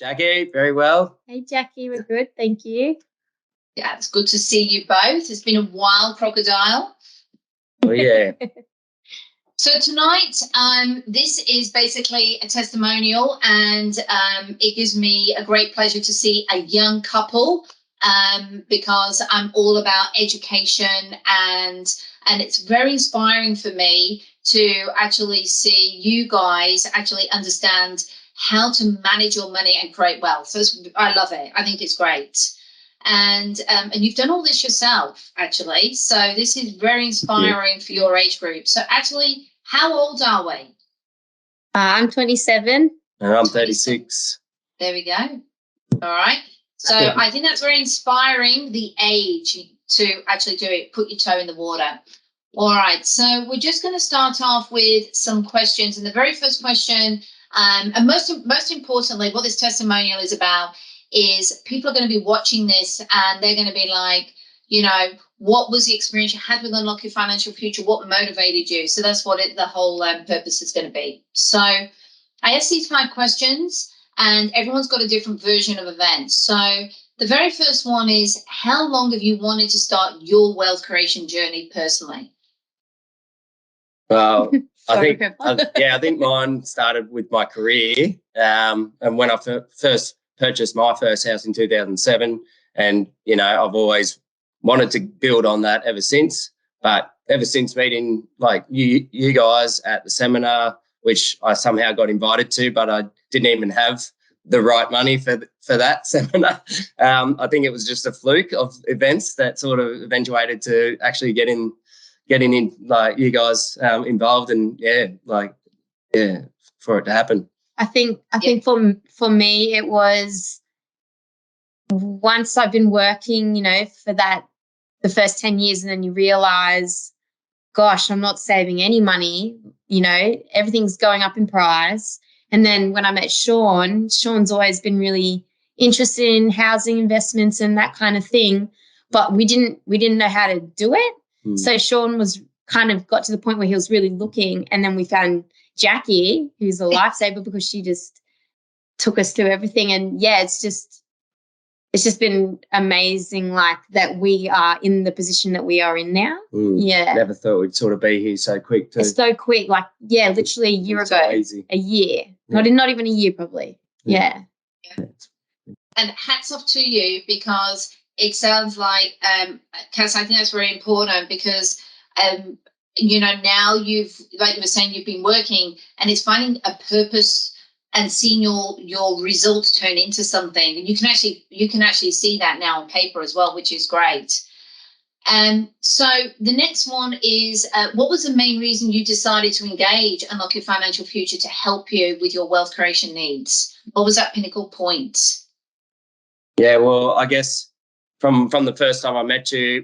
Jackie, very well. Hey, Jackie, we're good, thank you. Yeah, it's good to see you both. It's been a while, Crocodile. Oh, yeah. So tonight, this is basically a testimonial, and it gives me a great pleasure to see a young couple because I'm all about education, and it's very inspiring for me to actually see you guys actually understand how to manage your money and create wealth. So I love it. I think it's great. And you've done all this yourself, actually. So this is very inspiring for your age group. So actually, how old are we? I'm 27. And I'm 36. There we go. All right. So I think that's very inspiring, the age to actually do it, put your toe in the water. All right. So we're just going to start off with some questions. And the very first question, and most importantly, what this testimonial is about is people are going to be watching this and they're going to be like, you know, what was the experience you had with Unlock Your Financial Future? What motivated you? So that's what the whole purpose is going to be. So I asked these 5 questions and everyone's got a different version of events. So the very first one is, how long have you wanted to start your wealth creation journey personally? Well, I think mine started with my career. And when I first purchased my first house in 2007, and, you know, I've always wanted to build on that ever since. But ever since meeting like you guys at the seminar, which I somehow got invited to, but I didn't even have the right money for that seminar. I think it was just a fluke of events that sort of eventuated to actually getting in like you guys involved, and for it to happen. I think for me it was once I've been working, you know, for the first 10 years, and then you realize, gosh, I'm not saving any money, you know, everything's going up in price. And then when I met Sean's always been really interested in housing investments and that kind of thing, but we didn't know how to do it. So Sean was kind of got to the point where he was really looking, and then we found Jackie, who's a lifesaver because she just took us through everything. And yeah, it's just been amazing, like that we are in the position that we are in now. Yeah. Never thought we'd sort of be here so quick too. It's so quick, like, yeah, literally a year ago. Easy. A year. Yeah. Not even a year probably. Yeah. And hats off to you, because it sounds like, Cass, I think that's very important because, you know, now you've, like you were saying, you've been working and it's finding a purpose and seeing your results turn into something. And you can actually see that now on paper as well, which is great. So the next one is, what was the main reason you decided to engage Unlock Your Financial Future to help you with your wealth creation needs? What was that pinnacle point? Yeah, well, I guess from the first time I met you,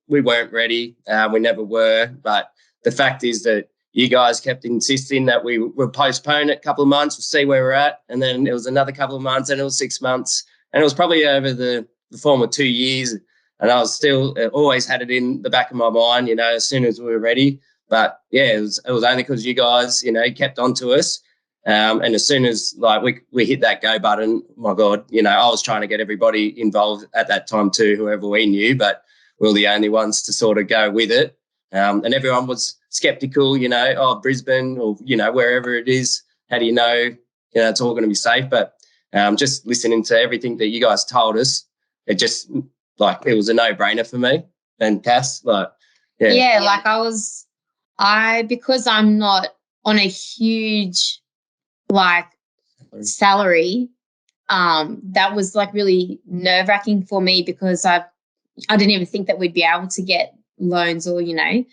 we weren't ready. We never were. But the fact is that you guys kept insisting that we would postpone it a couple of months, we'll see where we're at. And then it was another couple of months, and it was 6 months. And it was probably over the form of 2 years. And I was still always had it in the back of my mind, you know, as soon as we were ready. But yeah, it was only because you guys, you know, kept on to us. And as soon as like we hit that go button, my God, you know, I was trying to get everybody involved at that time too, whoever we knew, but we were the only ones to sort of go with it. And everyone was skeptical, you know, oh, Brisbane or, you know, wherever it is, how do you know, it's all going to be safe? But just listening to everything that you guys told us, it just like it was a no-brainer for me. And Cass, like, yeah, like because I'm not on a huge like salary, that was like really nerve-wracking for me because I didn't even think that we'd be able to get loans or, you know,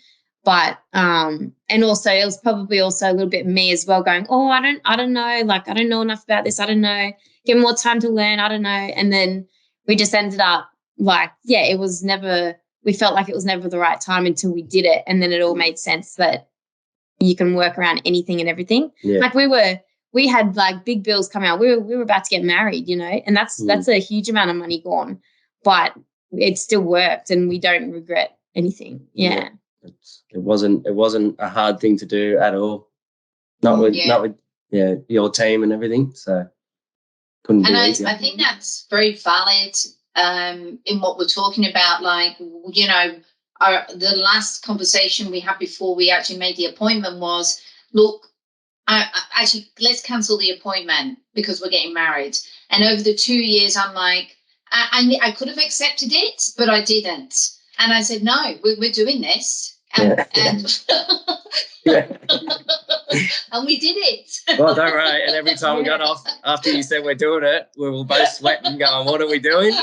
but and also it was probably also a little bit me as well going, oh, I don't know, like I don't know enough about this, I don't know, give more time to learn, I don't know. And then we just ended up like, yeah, we felt like it was never the right time until we did it, and then it all made sense that you can work around anything and everything. Like we had like big bills coming out. We were about to get married, you know, and that's a huge amount of money gone, but it still worked and we don't regret anything. Yeah. It wasn't a hard thing to do at all. Not with your team and everything. So Couldn't And be I easier. think that's very valid in what we're talking about. Like, you know, the last conversation we had before we actually made the appointment was, look, actually, let's cancel the appointment because we're getting married. And over the 2 years, I'm like, I could have accepted it, but I didn't. And I said, no, we're doing this. And, and we did it. Well, don't worry. And every time we got off after you said we're doing it, we were both sweating, going, "What are we doing?"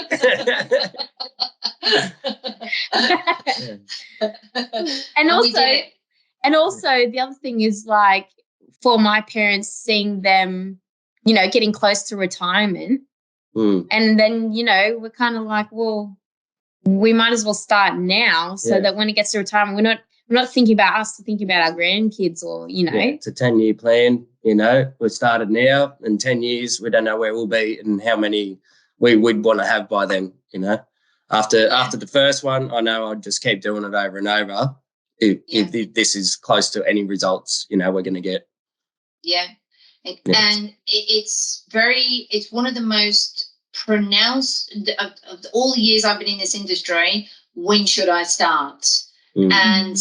And we did it. also the other thing is, like, for my parents, seeing them, you know, getting close to retirement, and then, you know, we're kind of like, well, we might as well start now so that when it gets to retirement, we're not thinking about us, to thinking about our grandkids, or, you know. Yeah, it's a 10-year plan, you know. We've started now. In 10 years, we don't know where we'll be and how many we would want to have by then, you know. After the first one, I know I'd just keep doing it over and over if this is close to any results, you know, we're going to get. Yeah. And it's one of the most pronounced of all the years I've been in this industry. When should I start? And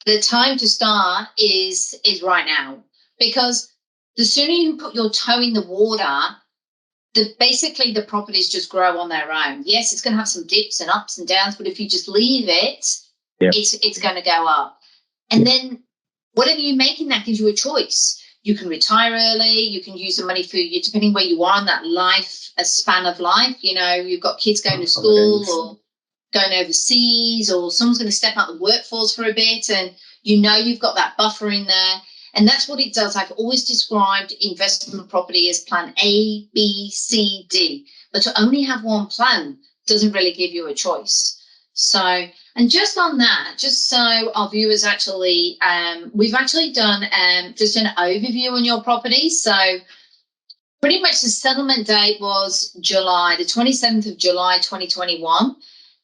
the time to start is right now, because the sooner you put your toe in the water, basically the properties just grow on their own. Yes, it's going to have some dips and ups and downs, but if you just leave it, it's going to go up. And then whatever you make in that gives you a choice. You can retire early. You can use the money for you, depending where you are in that a span of life. You know, you've got kids going to school or going overseas, or someone's going to step out the workforce for a bit, and you know you've got that buffer in there. And that's what it does. I've always described investment property as plan A, B, C, D. But to only have one plan doesn't really give you a choice. So, and just on that, just so our viewers actually, we've actually done just an overview on your property. So pretty much the settlement date was the 27th of July, 2021.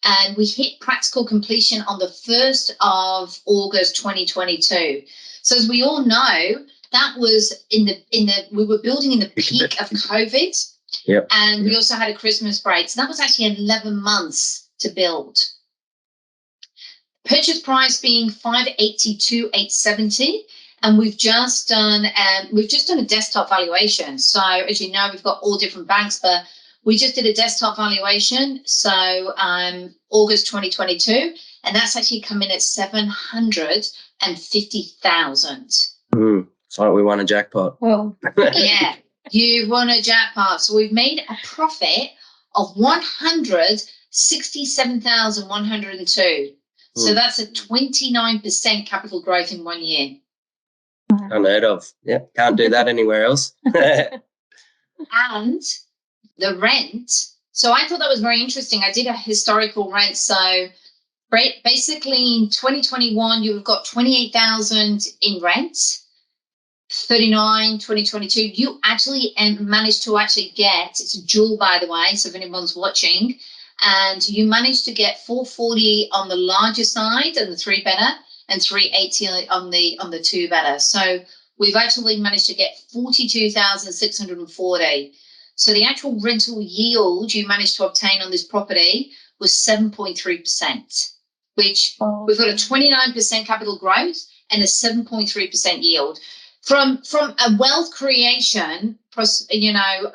And we hit practical completion on the 1st of August, 2022. So as we all know, that was we were building in the peak of COVID. Yep. And we also had a Christmas break. So that was actually 11 months to build. Purchase price being $582,870, and we've just done a desktop valuation. So as you know, we've got all different banks, but we just did a desktop valuation. So August 2022, and that's actually come in at $750,000. It's like we won a jackpot. Well, yeah, you won a jackpot. So we've made a profit of $167,102. So that's a 29% capital growth in 1 year. Unheard of. Yeah, can't do that anywhere else. And the rent. So I thought that was very interesting. I did a historical rent. So basically in 2021, you've got 28,000 in rent. 2022, you actually managed to get, it's a jewel, by the way, so if anyone's watching, and you managed to get 440 on the larger side and the 3-bedder, and 380 on the 2-bedder. So we've actually managed to get 42,640. So the actual rental yield you managed to obtain on this property was 7.3%, which we've got a 29% capital growth and a 7.3% yield. From a wealth creation, you know,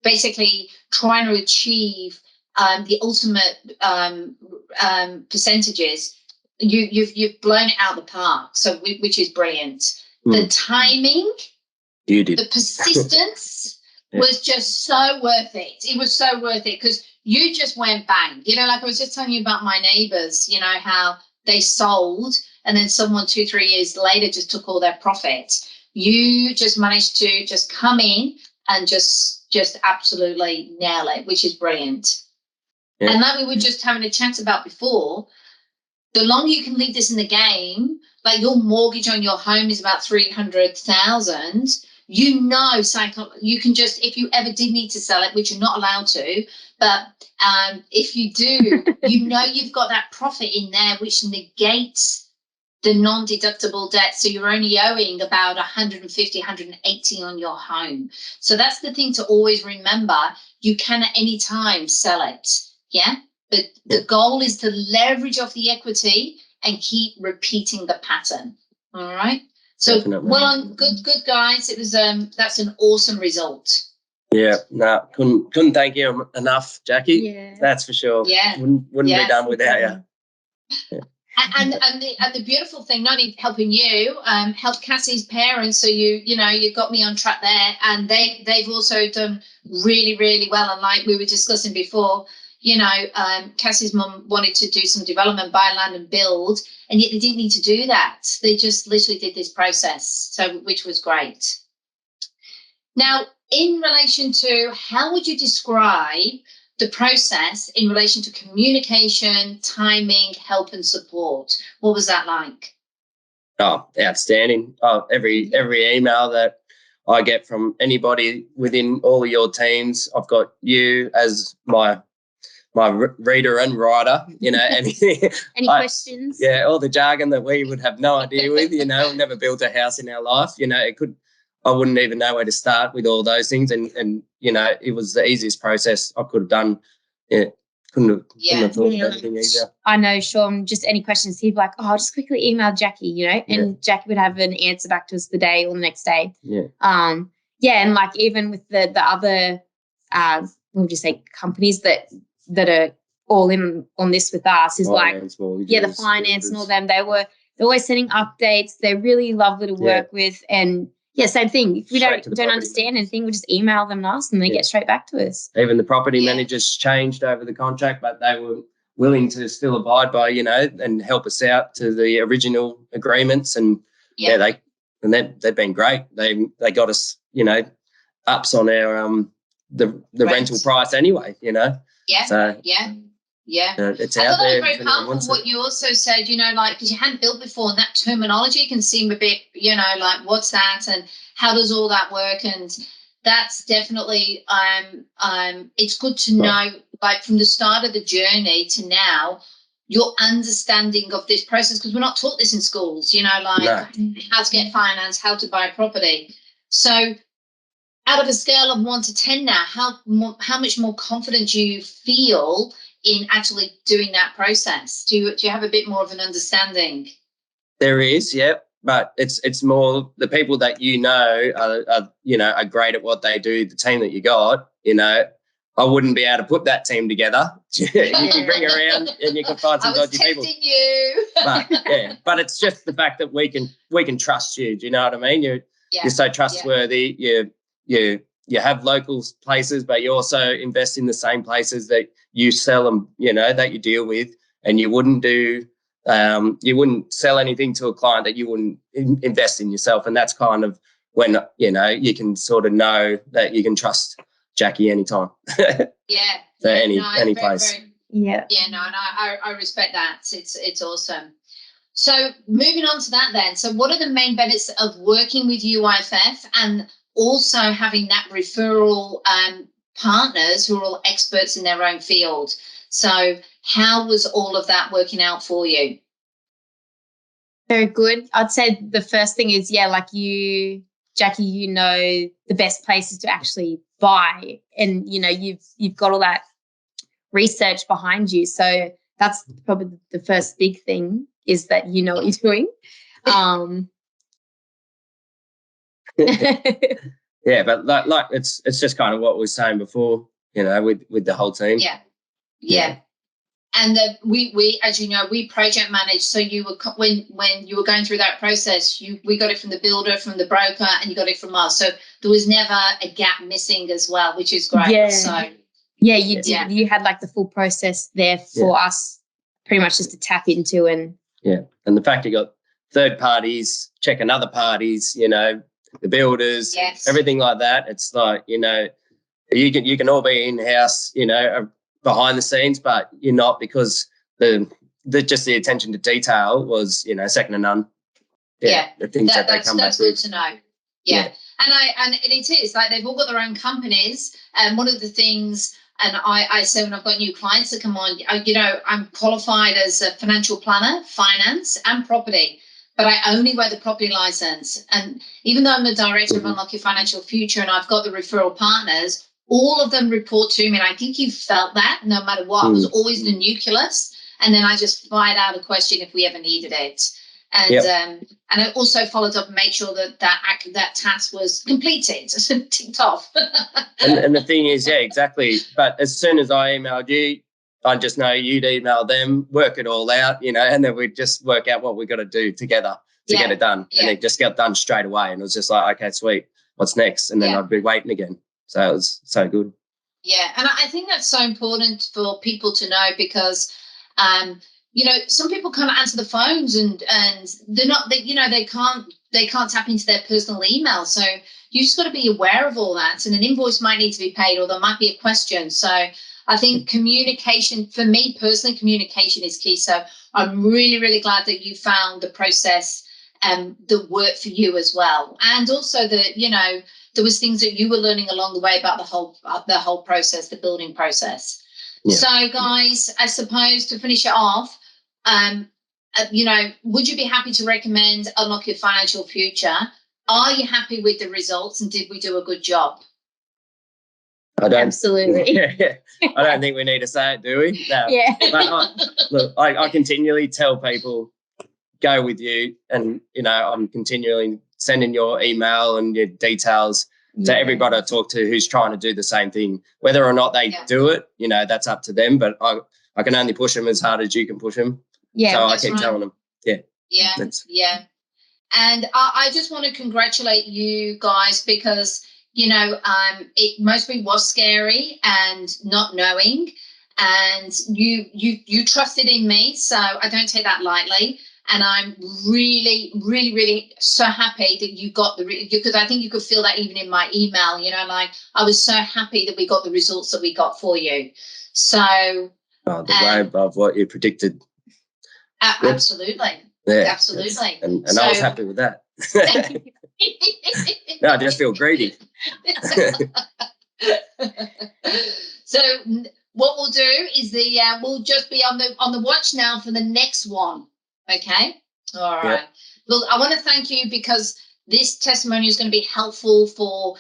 basically trying to achieve the ultimate percentages, you've blown it out the park. So which is brilliant. The timing, the persistence was just so worth it. It was so worth it because you just went bang. You know, like I was just telling you about my neighbours. You know how they sold. And then someone 2-3 years later just took all their profit. You just managed to just come in and just absolutely nail it, which is brilliant. Yeah. And like we were just having a chat about before, the longer you can leave this in the game, like your mortgage on your home is about $300,000. You know, you can just, if you ever did need to sell it, which you're not allowed to, but if you do, you know you've got that profit in there, which negates the non-deductible debt. So you're only owing about 150, 180 on your home. So that's the thing to always remember. You can at any time sell it. Yeah. But the goal is to leverage off the equity and keep repeating the pattern. All right. So Definitely. well, good guys. It was that's an awesome result. Yeah, no, couldn't thank you enough, Jackie. Yeah. That's for sure. Yeah. Wouldn't be done without you. Yeah. And the beautiful thing, not only helping you, helped Cassie's parents. So you got me on track there, and they've also done really, really well. And like we were discussing before, Cassie's mum wanted to do some development, buy land and build, and yet they didn't need to do that. They just literally did this process, so which was great. Now, in relation to how would you describe the process in relation to communication, timing, help and support? What was that like? Oh, outstanding. Oh, every email that I get from anybody within all of your teams, I've got you as my reader and writer, anything. Any questions? Yeah, all the jargon that we would have no idea with, never built a house in our life, I wouldn't even know where to start with all those things. And it was the easiest process I could have done. Yeah. Couldn't have thought of anything easier. I know, Sean, just any questions, he'd be like, I'll just quickly email Jackie, and Jackie would have an answer back to us the day or the next day. Yeah. And like even with the other, what would you say, companies that are all in on this with us is finance, the finance and all them, they're always sending updates. They're really lovely to work with. And same thing. If we don't understand anything, we just email them and ask them, and they get straight back to us. Even the property managers changed over the contract, but they were willing to still abide by, and help us out to the original agreements. And they've been great. They got us, ups on our the rental price anyway, Yeah. So it's out there. Very powerful what you also said, because you hadn't built before, and that terminology can seem a bit, like what's that and how does all that work? And that's definitely it's good to know, like from the start of the journey to now, your understanding of this process, because we're not taught this in schools, how to get finance, how to buy property. So out of a scale of 1 to 10 now, how much more confident do you feel in actually doing that process? Do you have a bit more of an understanding? There is, yeah, but it's more the people that are great at what they do. The team that you got, I wouldn't be able to put that team together. You can bring around and you can find some dodgy people. You. But it's just the fact that we can trust you. Do you know what I mean? You're so trustworthy. You have local places, but you also invest in the same places that you sell them, that you deal with, and you wouldn't sell anything to a client that you wouldn't invest in yourself. And that's kind of when, you can sort of know that you can trust Jackie anytime. So any place. I respect that. It's awesome. So moving on to that then. So what are the main benefits of working with UIFF and also having that referral partners who are all experts in their own field? So how was all of that working out for you? Very good. I'd say the first thing is, like you, Jackie, the best places to actually buy, and you've got all that research behind you. So that's probably the first big thing, is that you know what you're doing. Yeah, but like it's just kind of what we were saying before, with the whole team. Yeah. And we, as you know, we project manage. So you were when you were going through that process, we got it from the builder, from the broker, and you got it from us. So there was never a gap missing as well, which is great. Yeah. So you did. Yeah. You had like the full process there for us, pretty much just to tap into. And and the fact you got third parties checking other parties, the builders, everything like that. It's like, you can all be in house, behind the scenes, but you're not, because the attention to detail was, second to none. The things that they come back with. That's good to know. And it is like they've all got their own companies, and one of the things, and I say when I've got new clients that come on, I'm qualified as a financial planner, finance and property. but I only wear the property license. And even though I'm the director of Unlock Your Financial Future and I've got the referral partners, all of them report to me. And I think you felt that no matter what, it was always the nucleus. And then I just fired out a question if we ever needed it. And and I also followed up and made sure that task was completed, ticked off. and the thing is, yeah, exactly. But as soon as I emailed you, I just know you'd email them, work it all out, you know, and then we'd just work out what we got to do together to get it done. And it just got done straight away. And it was just like, okay, sweet, what's next? And then I'd be waiting again. So it was so good. Yeah, and I think that's so important for people to know because you know, some people can't answer the phones and they're not, they can't tap into their personal email. So you just got to be aware of all that. And an invoice might need to be paid or there might be a question. So I think communication, for me personally, communication is key. So I'm really, really glad that you found the process that worked for you as well. And also that, you know, there was things that you were learning along the way about the whole process, the building process. Yeah. So guys, I suppose to finish it off, you know, would you be happy to recommend Unlock Your Financial Future? Are you happy with the results and did we do a good job? Absolutely. I don't think we need to say it, do we? No. Yeah. But I continually tell people, go with you. And, you know, I'm continually sending your email and your details to everybody I talk to who's trying to do the same thing. Whether or not they do it, you know, that's up to them. But I can only push them as hard as you can push them. Yeah, so I keep telling them. Yeah. And I just want to congratulate you guys because, you know, it mostly was scary and not knowing, and you trusted in me, so I don't take that lightly. And I'm really, really, really so happy that you got because I think you could feel that even in my email, you know, like I was so happy that we got the results that we got for you. So way above what you predicted. Absolutely. Yeah, absolutely. And I was happy with that. No, I just feel greedy. So what we'll do is we'll just be on the watch now for the next one. Okay. All right. Yeah. Well, I want to thank you because this testimony is going to be helpful for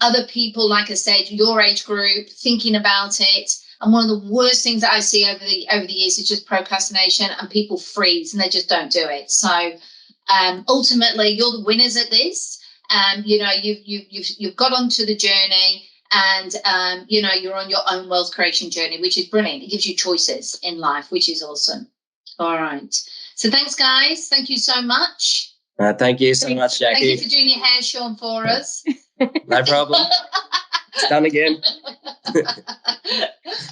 other people, like I said, your age group, thinking about it. And one of the worst things that I see over the years is just procrastination, and people freeze and they just don't do it. So ultimately, you're the winners at this. You know, you've got onto the journey, and you know, you're on your own wealth creation journey, which is brilliant. It gives you choices in life, which is awesome. All right. So thanks, guys. Thank you so much. Thank you so much, Jackie. Thank you for doing your hair, Sean, for us. No problem. It's done again.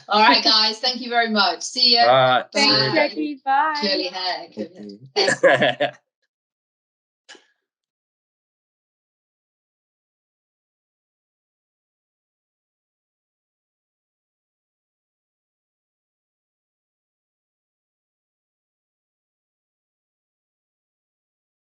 All right, guys. Thank you very much. See you. All right. Thanks, Jackie. Bye. Curly hair.